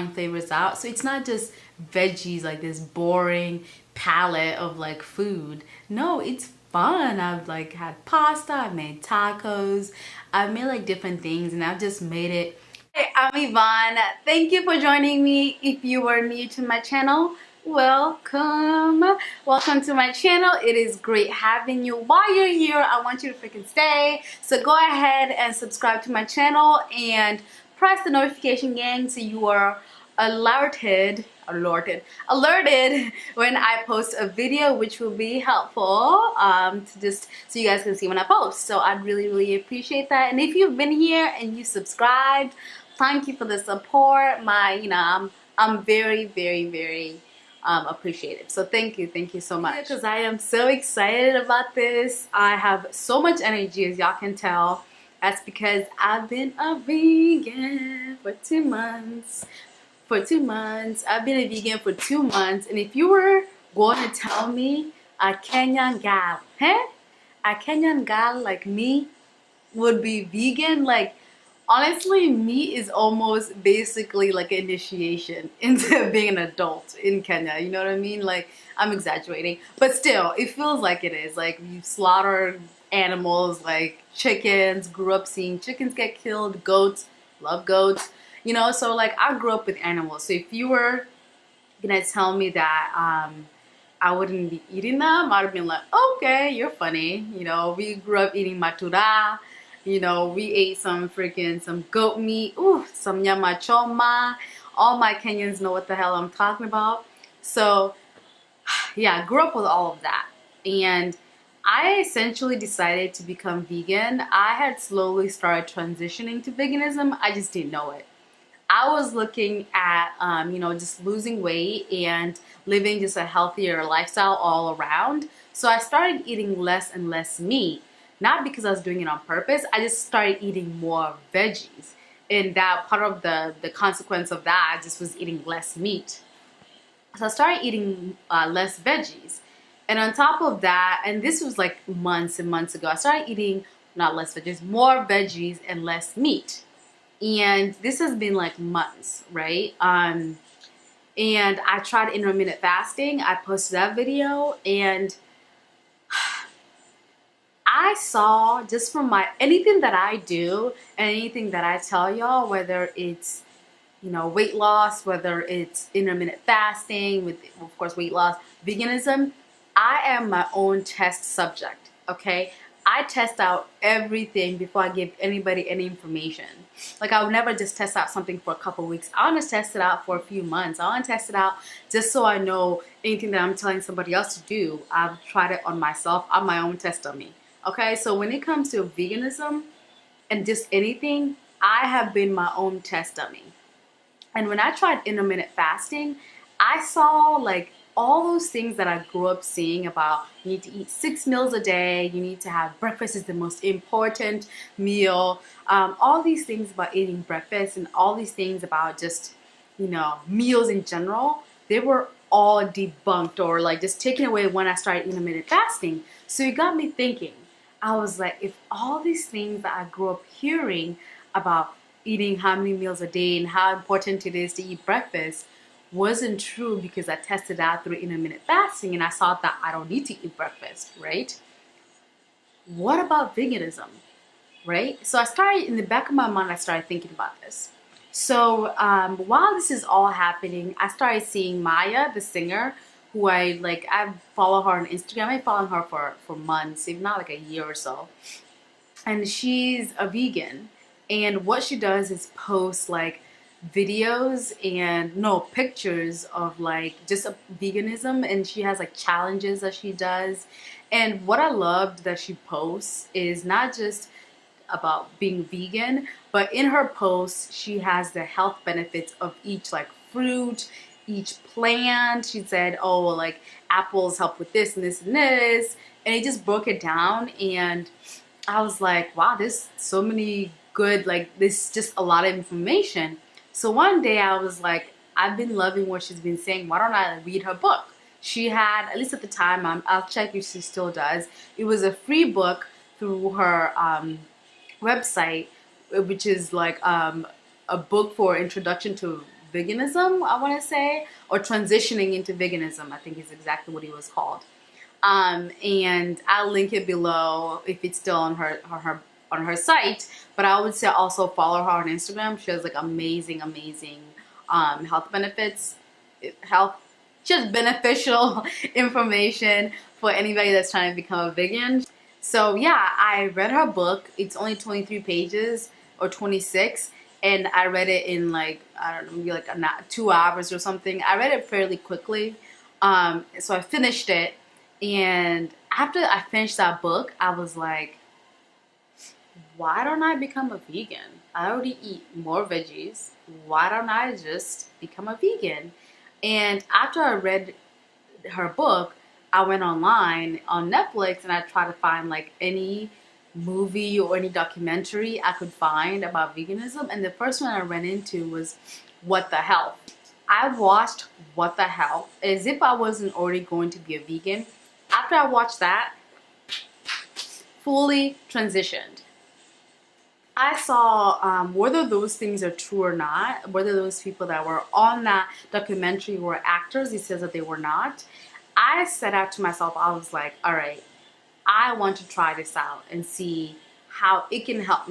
flavors out. So it's not just veggies, like this boring palette of like food. No, it's fun. I've like had pasta, I've made tacos, I've made like different things, and I've just made it. Hey, I'm Yvonne. Thank you for joining me. If you are new to my channel, welcome. Welcome to my channel. It is great having you. While you're here, I want you to freaking stay. So go ahead and subscribe to my channel and press the notification gang so you are alerted when I post a video, which will be helpful to just so you guys can see when I post. So I'd really appreciate that. And if you've been here and you subscribed, thank you for the support. I'm very appreciative. So thank you so much, because I am so excited about this. I have so much energy, as y'all can tell. That's because I've been a vegan for 2 months. I've been a vegan for 2 months, and if you were going to tell me a Kenyan gal like me would be vegan, like honestly, meat is almost basically like an initiation into being an adult in Kenya. You know what I mean? Like, I'm exaggerating, but still, it feels like it is. Like, you slaughter animals like chickens, grew up seeing chickens get killed, goats, love goats. You know, so like I grew up with animals. So if you were gonna tell me that I wouldn't be eating them, I'd have been like, okay, you're funny. You know, we grew up eating matura. You know, we ate some goat meat. Ooh, some nyama choma. All my Kenyans know what the hell I'm talking about. So yeah, I grew up with all of that. And I essentially decided to become vegan. I had slowly started transitioning to veganism. I just didn't know it. I was looking at, you know, just losing weight and living just a healthier lifestyle all around. So I started eating less and less meat, not because I was doing it on purpose. I just started eating more veggies. And that part of the consequence of that, I just was eating less meat. So I started eating less veggies. And on top of that, and this was like months and months ago, I started eating not less veggies, more veggies and less meat. And this has been like months, right? And I tried intermittent fasting. I posted that video, and I saw just from anything that I do and anything that I tell y'all, whether it's, you know, weight loss, whether it's intermittent fasting, with of course weight loss, veganism, I am my own test subject, okay? I test out everything before I give anybody any information. Like, I would never just test out something for a couple weeks. I want to test it out for a few months. I want to test it out just so I know anything that I'm telling somebody else to do, I've tried it on myself. I'm my own test dummy. Okay, so when it comes to veganism and just anything, I have been my own test dummy. And when I tried intermittent fasting, I saw like all those things that I grew up seeing about you need to eat 6 meals a day, you need to have breakfast is the most important meal, all these things about eating breakfast and all these things about just, you know, meals in general, they were all debunked or like just taken away when I started intermittent fasting. So it got me thinking. I was like, if all these things that I grew up hearing about eating how many meals a day and how important it is to eat breakfast wasn't true because I tested out through intermittent fasting and I saw that I don't need to eat breakfast, right? What about veganism, right? So I started, in the back of my mind, I started thinking about this. So while this is all happening, I started seeing Maya, the singer, who I follow her on Instagram. I've been following her for months, if not like a year or so. And she's a vegan. And what she does is post like videos and pictures of like just veganism, and she has like challenges that she does. And what I loved that she posts is not just about being vegan, but in her posts she has the health benefits of each like fruit, each plant. She said, oh well, like apples help with this and this and this, and it just broke it down. And I was like, wow, there's so many good, like this, just a lot of information. So one day I was like, I've been loving what she's been saying. Why don't I read her book? She had, at least at the time, I'll check if she still does, it was a free book through her website, which is like a book for introduction to veganism, I want to say, or transitioning into veganism, I think is exactly what he was called. And I'll link it below if it's still on her site. But I would say also follow her on Instagram. She has like amazing health benefits, health just beneficial information for anybody that's trying to become a vegan. So yeah, I read her book. It's only 23 pages or 26, and I read it in like, I don't know, maybe like 2 hours or something. I read it fairly quickly. So I finished it, and after I finished that book, I was like, why don't I become a vegan? I already eat more veggies. Why don't I just become a vegan? And after I read her book, I went online on Netflix and I tried to find like any movie or any documentary I could find about veganism. And the first one I ran into was What the Health. I watched What the Health as if I wasn't already going to be a vegan. After I watched that, fully transitioned. I saw whether those things are true or not, whether those people that were on that documentary were actors. He says that they were not. I set out to myself, I was like, all right, I want to try this out and see how it can help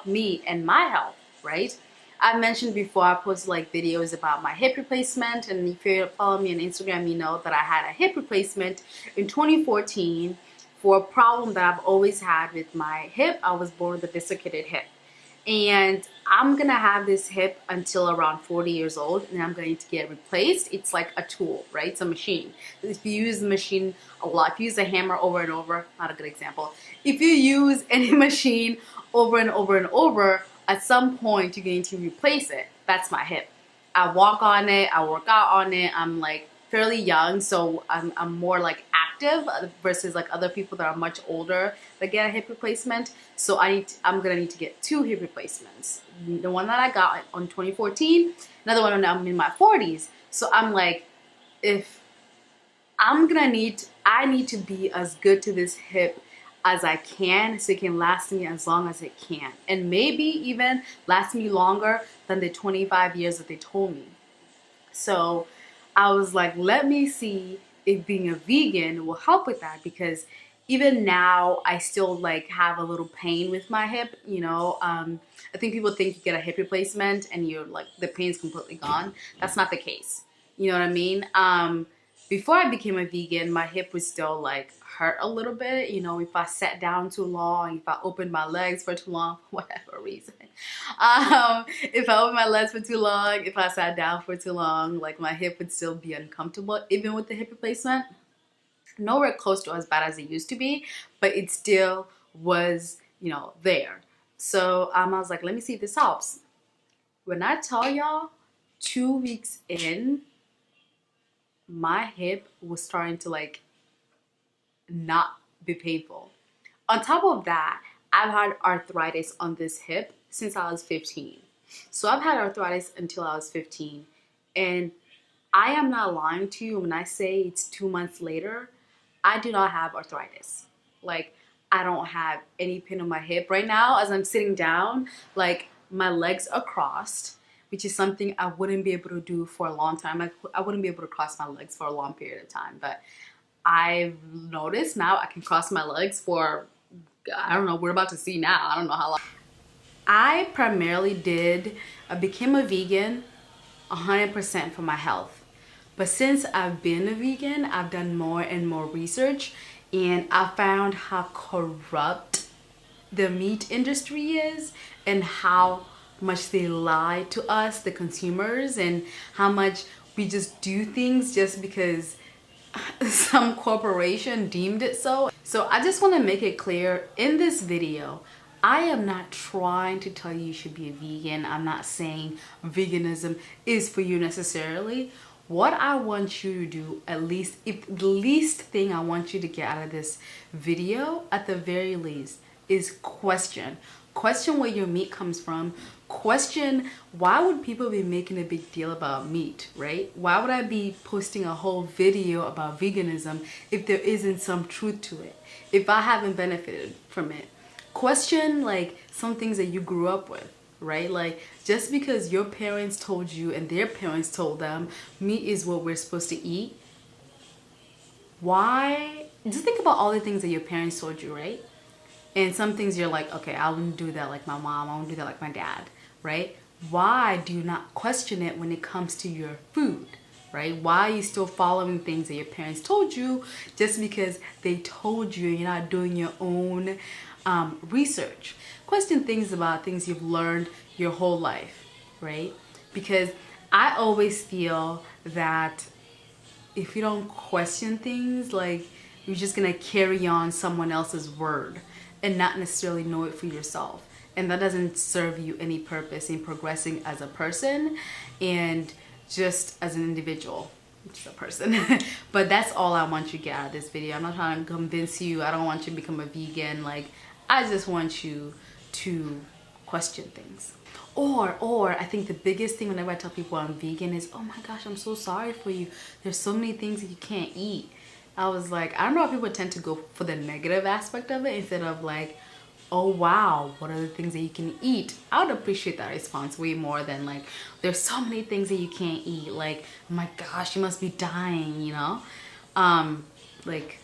me and my health, right? I mentioned before, I posted like videos about my hip replacement, and if you follow me on Instagram, you know that I had a hip replacement in 2014 for a problem that I've always had with my hip. I was born with a dislocated hip. And I'm gonna have this hip until around 40 years old, and I'm going to get replaced. It's like a tool, right? It's a machine. If you use the machine a lot, if you use a hammer over and over, not a good example. If you use any machine over and over and over, at some point you're going to replace it. That's my hip. I walk on it, I work out on it. I'm like fairly young, so I'm more like active versus like other people that are much older that get a hip replacement. So I'm gonna need to get 2 hip replacements. The one that I got on 2014, another one when I'm in my 40s. So I'm like, if I need to be as good to this hip as I can, so it can last me as long as it can, and maybe even last me longer than the 25 years that they told me. So I was like, let me see if being a vegan will help with that, because even now I still like have a little pain with my hip, you know. I think people think you get a hip replacement and you're like, the pain's completely gone. That's not the case. You know what I mean? Before I became a vegan, my hip was still like hurt a little bit, you know, if I sat down too long, if I opened my legs for too long, for whatever reason. If I opened my legs for too long, if I sat down for too long, like my hip would still be uncomfortable, even with the hip replacement. Nowhere close to as bad as it used to be, but it still was, you know, there. So I was like, let me see if this helps. When I tell y'all, 2 weeks in, my hip was starting to like not be painful. On top of that, I've had arthritis on this hip since I was 15. So I've had arthritis until I was 15. And I am not lying to you when I say it's 2 months later, I do not have arthritis. Like, I don't have any pain on my hip. Right now, as I'm sitting down, like my legs are crossed, which is something I wouldn't be able to do for a long time. I wouldn't be able to cross my legs for a long period of time. But I've noticed now I can cross my legs for, I don't know, we're about to see now. I don't know how long. I primarily became a vegan 100% for my health. But since I've been a vegan, I've done more and more research, and I found how corrupt the meat industry is and how much they lie to us, the consumers, and how much we just do things just because some corporation deemed it so. So I just want to make it clear in this video, I am not trying to tell you should be a vegan. I'm not saying veganism is for you necessarily. What I want you to do, at least, if the least thing I want you to get out of this video, at the very least, is question. Question where your meat comes from. Question, why would people be making a big deal about meat, right? Why would I be posting a whole video about veganism if there isn't some truth to it? If I haven't benefited from it? Question like some things that you grew up with, right? Like, just because your parents told you and their parents told them meat is what we're supposed to eat, why? Just think about all the things that your parents told you, right? And some things you're like, okay, I won't do that like my mom, I won't do that like my dad, right? Why do you not question it when it comes to your food, right? Why are you still following things that your parents told you just because they told you and you're not doing your own research? Question things about things you've learned your whole life, right? Because I always feel that if you don't question things, like, you're just gonna carry on someone else's word and not necessarily know it for yourself. And that doesn't serve you any purpose in progressing as a person and just as an individual, just a person. But that's all I want you to get out of this video. I'm not trying to convince you. I don't want you to become a vegan. Like, I just want you to question things. Or I think the biggest thing whenever I tell people I'm vegan is, oh my gosh, I'm so sorry for you. There's so many things that you can't eat. I was like, I don't know why people tend to go for the negative aspect of it instead of like, oh wow, what are the things that you can eat? I would appreciate that response way more than like, there's so many things that you can't eat. Like, oh my gosh, you must be dying, you know? Like,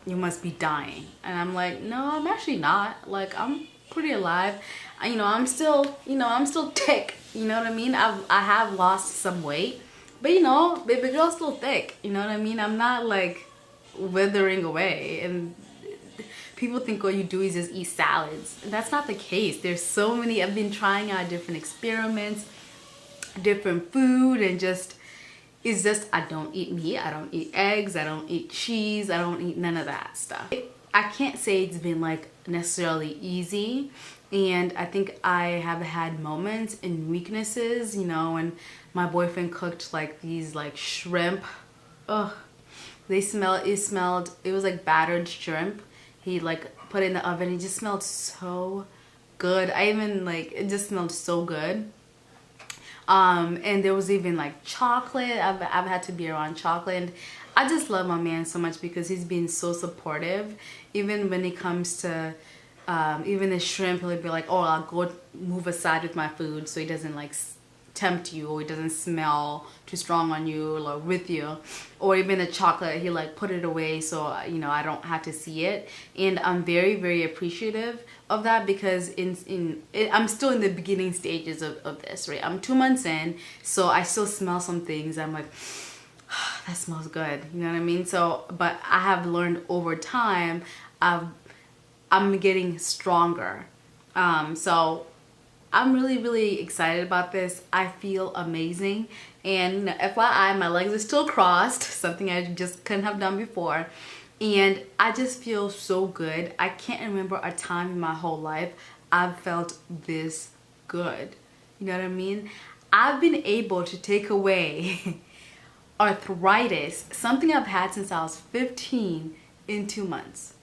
you must be dying. And I'm like, no, I'm actually not. Like, I'm pretty alive. You know, I'm still thick. You know what I mean? I have lost some weight, but you know, baby girl's still thick. You know what I mean? I'm not like withering away. And people think all you do is just eat salads. That's not the case. There's so many. I've been trying out different experiments, different food, and it's just I don't eat meat, I don't eat eggs, I don't eat cheese, I don't eat none of that stuff. I can't say it's been like necessarily easy, and I think I have had moments and weaknesses, you know, when my boyfriend cooked like these like shrimp. Ugh, it was like battered shrimp. He like put it in the oven. It just smelled so good. It just smelled so good. And there was even like chocolate. I've had to be around chocolate. And I just love my man so much because he's been so supportive. Even when it comes to even the shrimp, he'll be like, oh, I'll go move aside with my food so he doesn't like tempt you, or it doesn't smell too strong on you or with you. Or even the chocolate, he like put it away so you know I don't have to see it. And I'm very, very appreciative of that because I'm still in the beginning stages of this, right? I'm 2 months in, so I still smell some things. I'm like, that smells good, you know what I mean? So, but I have learned over time, I'm getting stronger. So I'm really, really excited about this. I feel amazing. And FYI, my legs are still crossed, something I just couldn't have done before. And I just feel so good. I can't remember a time in my whole life I've felt this good. You know what I mean? I've been able to take away arthritis, something I've had since I was 15, in 2 months.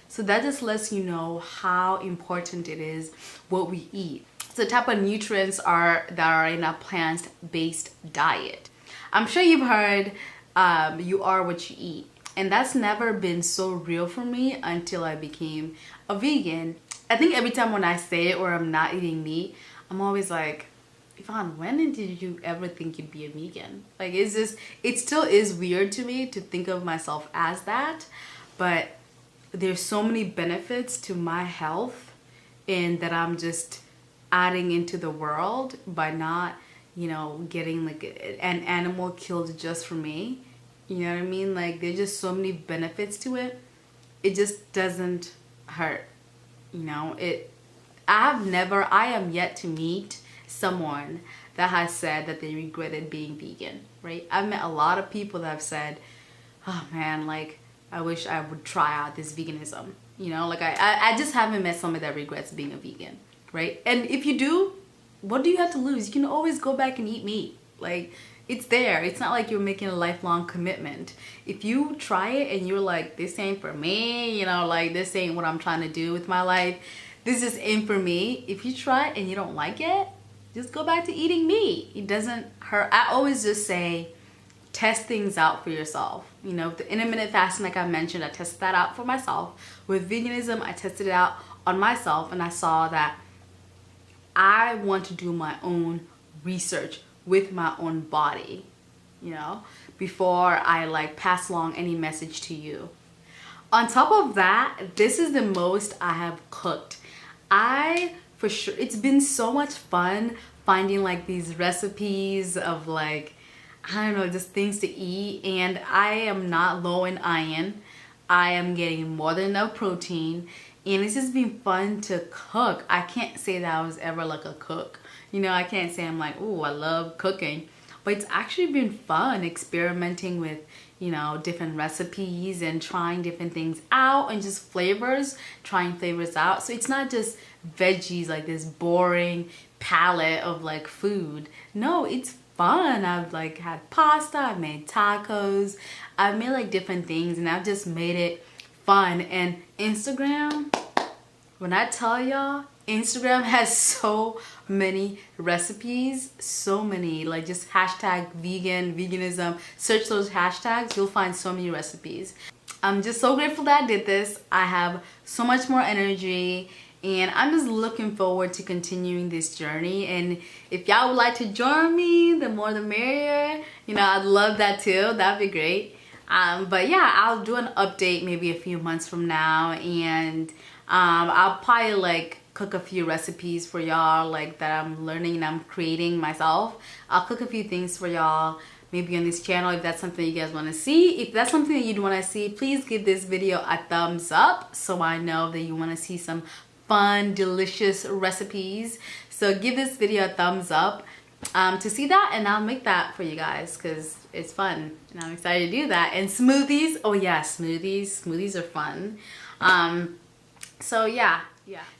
So that just lets you know how important it is what we eat. So the type of nutrients that are in a plant-based diet. I'm sure you've heard you are what you eat. And that's never been so real for me until I became a vegan. I think every time when I say it or I'm not eating meat, I'm always like, Yvonne, when did you ever think you'd be a vegan? Like, it still is weird to me to think of myself as that, but there's so many benefits to my health and that I'm just adding into the world by not, you know, getting like an animal killed just for me. You know what I mean? Like, there's just so many benefits to it. It just doesn't hurt. You know, I am yet to meet someone that has said that they regretted being vegan, right? I've met a lot of people that have said, oh man, like, I wish I would try out this veganism. You know, like I just haven't met someone that regrets being a vegan, right? And if you do, what do you have to lose? You can always go back and eat meat. Like, it's there. It's not like you're making a lifelong commitment. If you try it and you're like, this ain't for me, you know, like, this ain't what I'm trying to do with my life, this just ain't for me. If you try it and you don't like it, just go back to eating meat. It doesn't hurt. I always just say, test things out for yourself. You know, the intermittent fasting, like I mentioned, I tested that out for myself. With veganism, I tested it out on myself, and I saw that I want to do my own research with my own body, you know, before I like pass along any message to you. On top of that, this is the most I have cooked. For sure, it's been so much fun finding like these recipes of like, I don't know, just things to eat. And I am not low in iron. I am getting more than enough protein. And it's just been fun to cook. I can't say that I was ever like a cook. You know, I can't say I'm like, oh, I love cooking. But it's actually been fun experimenting with, you know, different recipes and trying different things out, and just trying flavors out. So it's not just veggies, like this boring palette of like food. No, it's fun. I've like had pasta, I've made tacos, I've made like different things, and I've just made it fun. And Instagram, when I tell y'all, Instagram has so many recipes, so many, like just hashtag veganism, search those hashtags, you'll find so many recipes. I'm just so grateful that I did this. I have so much more energy, and I'm just looking forward to continuing this journey. And if y'all would like to join me, the more the merrier. You know, I'd love that too. That'd be great. But yeah, I'll do an update maybe a few months from now, and I'll probably like cook a few recipes for y'all like that I'm learning and I'm creating myself. I'll cook a few things for y'all maybe on this channel if that's something you guys want to see. If that's something that you'd want to see, please give this video a thumbs up so I know that you want to see some fun, delicious recipes. So give this video a thumbs up to see that, and I'll make that for you guys because it's fun and I'm excited to do that. And smoothies, oh yeah, smoothies are fun. So yeah.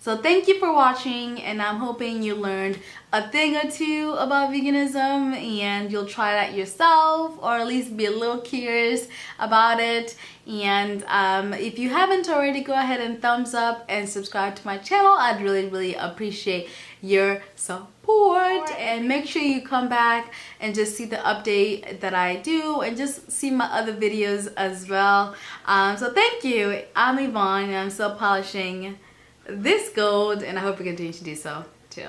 So thank you for watching, and I'm hoping you learned a thing or two about veganism and you'll try that yourself, or at least be a little curious about it. And if you haven't already, go ahead and thumbs up and subscribe to my channel. I'd really appreciate your support, and make sure you come back and just see the update that I do, and just see my other videos as well. So thank you. I'm Yvonne, and I'm still polishing this gold, and I hope you continue to do so too.